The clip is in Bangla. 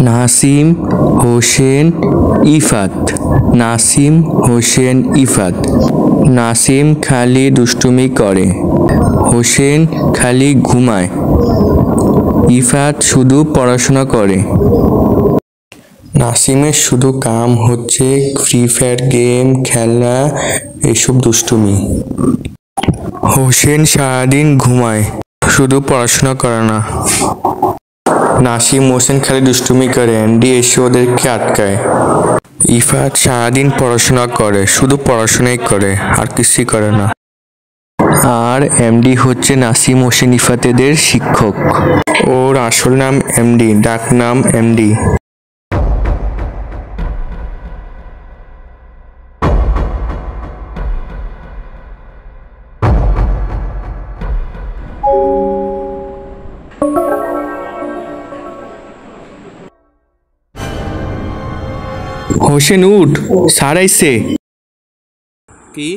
নাসিম হোসেন ইফাত। নাসিম হোসেন ইফাত। নাসিম খালি দুষ্টুমি করে, হোসেন খালি ঘুমায়, ইফাত শুধু পড়াশোনা করে। নাসিমের শুধু কাম হচ্ছে ফ্রি ফায়ার গেম খেলা, এসব দুষ্টুমি। হোসেন সারাদিন ঘুমায়, শুধু পড়াশোনা করে না। নাসিম হোসেন খালি দুষ্টুমি করে, এমডি এসে ওদেরকে আটকায়। ইফাত সারাদিন পড়াশোনা করে, শুধু পড়াশোনাই করে, আর কিছুই করে না। আর এমডি হচ্ছে নাসিম হোসেন ইফাতেদের শিক্ষক। ওর আসল নাম এমডি, ডাক নাম এমডি। হোসেন উঠ, স্যার আইছে। কি?